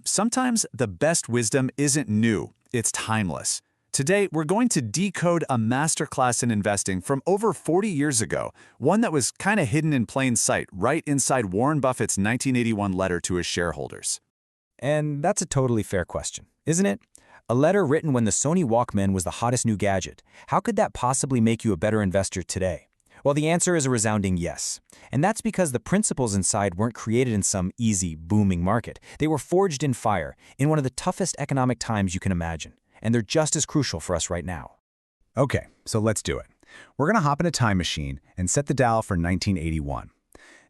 Sometimes the best wisdom isn't new, it's timeless. Today, we're going to decode a masterclass in investing from over 40 years ago, one that was kind of hidden in plain sight right inside Warren Buffett's 1981 letter to his shareholders. And that's a totally fair question, isn't it? A letter written when the Sony Walkman was the hottest new gadget. How could that possibly make you a better investor today? Well, the answer is a resounding yes. And that's because the principles inside weren't created in some easy, booming market. They were forged in fire, in one of the toughest economic times you can imagine. And they're just as crucial for us right now. Okay, so let's do it. We're going to hop in a time machine and set the dial for 1981.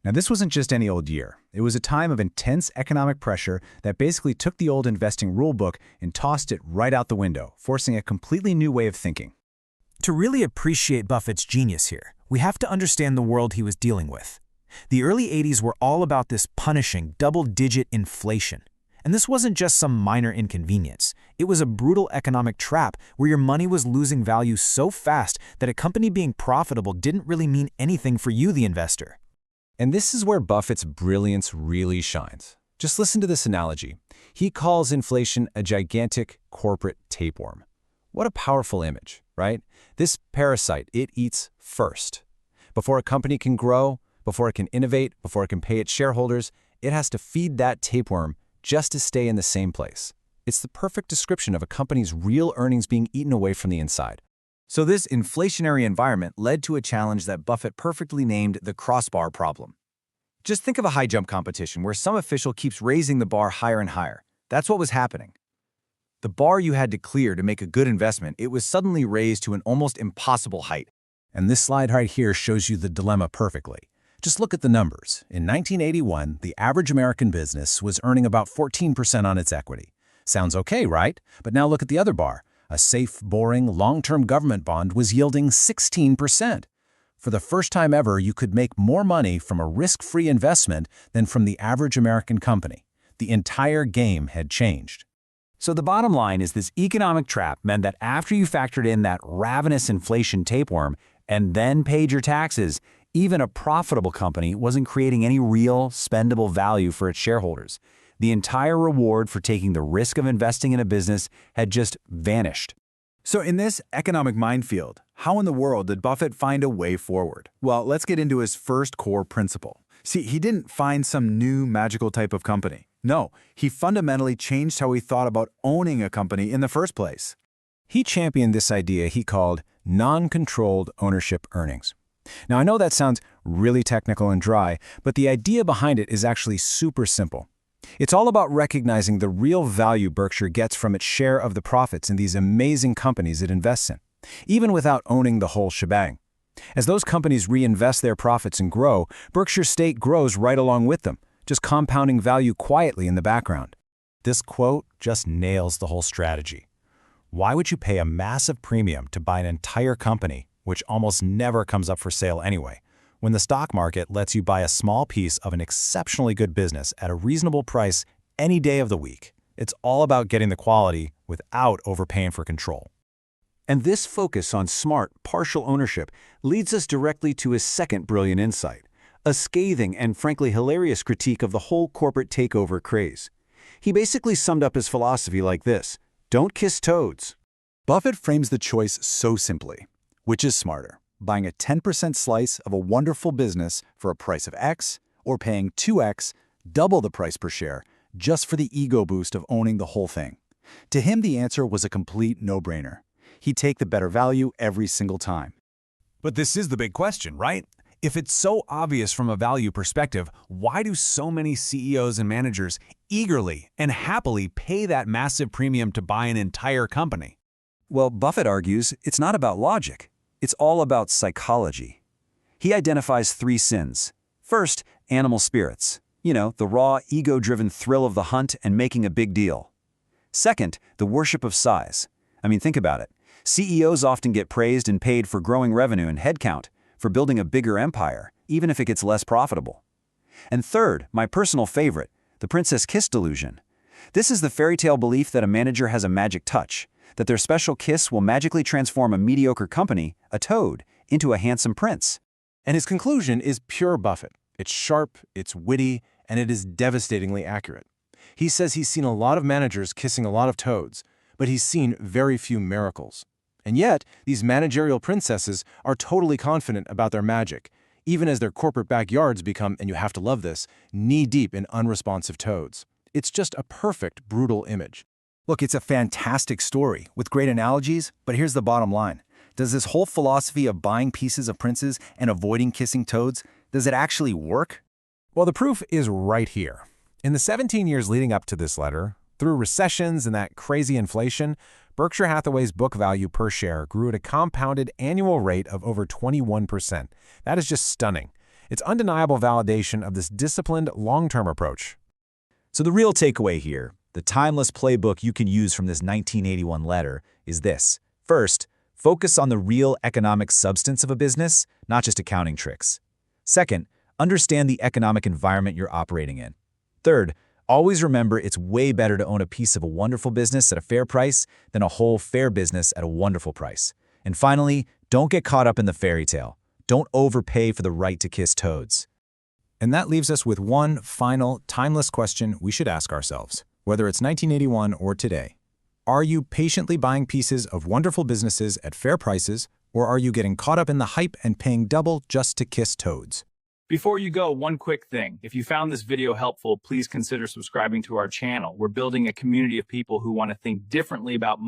Now, this wasn't just any old year. It was a time of intense economic pressure that basically took the old investing rulebook and tossed it right out the window, forcing a completely new way of thinking. To really appreciate Buffett's genius here, we have to understand the world he was dealing with. The early 80s were all about this punishing double-digit inflation. And this wasn't just some minor inconvenience. It was a brutal economic trap where your money was losing value so fast that a company being profitable didn't really mean anything for you, the investor. And this is where Buffett's brilliance really shines. Just listen to this analogy. He calls inflation a gigantic corporate tapeworm. What a powerful image, right? This parasite, it eats first. Before a company can grow, before it can innovate, before it can pay its shareholders, it has to feed that tapeworm just to stay in the same place. It's the perfect description of a company's real earnings being eaten away from the inside. So this inflationary environment led to a challenge that Buffett perfectly named the crossbar problem. Just think of a high jump competition where some official keeps raising the bar higher and higher. That's what was happening. The bar you had to clear to make a good investment, it was suddenly raised to an almost impossible height. And this slide right here shows you the dilemma perfectly. Just look at the numbers. In 1981, the average American business was earning about 14% on its equity. Sounds okay, right? But now look at the other bar. A safe, boring, long-term government bond was yielding 16%. For the first time ever, you could make more money from a risk-free investment than from the average American company. The entire game had changed. So the bottom line is this economic trap meant that after you factored in that ravenous inflation tapeworm and then paid your taxes, even a profitable company wasn't creating any real, spendable value for its shareholders. The entire reward for taking the risk of investing in a business had just vanished. So in this economic minefield, how in the world did Buffett find a way forward? Well, let's get into his first core principle. See, he didn't find some new magical type of company. No, he fundamentally changed how he thought about owning a company in the first place. He championed this idea he called non-controlled ownership earnings. Now, I know that sounds really technical and dry, but the idea behind it is actually super simple. It's all about recognizing the real value Berkshire gets from its share of the profits in these amazing companies it invests in, even without owning the whole shebang. As those companies reinvest their profits and grow, Berkshire's stake grows right along with them, just compounding value quietly in the background. This quote just nails the whole strategy. Why would you pay a massive premium to buy an entire company, which almost never comes up for sale anyway, when the stock market lets you buy a small piece of an exceptionally good business at a reasonable price any day of the week? It's all about getting the quality without overpaying for control. And this focus on smart, partial ownership leads us directly to his second brilliant insight, a scathing and frankly hilarious critique of the whole corporate takeover craze. He basically summed up his philosophy like this: don't kiss toads. Buffett frames the choice so simply. Which is smarter, buying a 10% slice of a wonderful business for a price of X, or paying 2X, double the price per share, just for the ego boost of owning the whole thing? To him, the answer was a complete no-brainer. He'd take the better value every single time. But this is the big question, right? If it's so obvious from a value perspective, why do so many CEOs and managers eagerly and happily pay that massive premium to buy an entire company? Well, Buffett argues it's not about logic. It's all about psychology. He identifies 3 sins. First, animal spirits. The raw, ego-driven thrill of the hunt and making a big deal. Second, the worship of size. Think about it. CEOs often get praised and paid for growing revenue and headcount, for building a bigger empire, even if it gets less profitable. And third, my personal favorite, the Princess Kiss delusion. This is the fairy tale belief that a manager has a magic touch, that their special kiss will magically transform a mediocre company, a toad, into a handsome prince. And his conclusion is pure Buffett. It's sharp, it's witty, and it is devastatingly accurate. He says he's seen a lot of managers kissing a lot of toads, but he's seen very few miracles. And yet, these managerial princesses are totally confident about their magic, even as their corporate backyards become, and you have to love this, knee-deep in unresponsive toads. It's just a perfect, brutal image. Look, it's a fantastic story with great analogies, but here's the bottom line. Does this whole philosophy of buying pieces of princes and avoiding kissing toads, does it actually work? Well, the proof is right here. In the 17 years leading up to this letter, through recessions and that crazy inflation, Berkshire Hathaway's book value per share grew at a compounded annual rate of over 21%. That is just stunning. It's undeniable validation of this disciplined, long-term approach. So the real takeaway here, the timeless playbook you can use from this 1981 letter, is this. First, focus on the real economic substance of a business, not just accounting tricks. Second, understand the economic environment you're operating in. Third, always remember it's way better to own a piece of a wonderful business at a fair price than a whole fair business at a wonderful price. And finally, don't get caught up in the fairy tale. Don't overpay for the right to kiss toads. And that leaves us with one final, timeless question we should ask ourselves, whether it's 1981 or today. Are you patiently buying pieces of wonderful businesses at fair prices, or are you getting caught up in the hype and paying double just to kiss toads? Before you go, one quick thing. If you found this video helpful, please consider subscribing to our channel. We're building a community of people who want to think differently about money.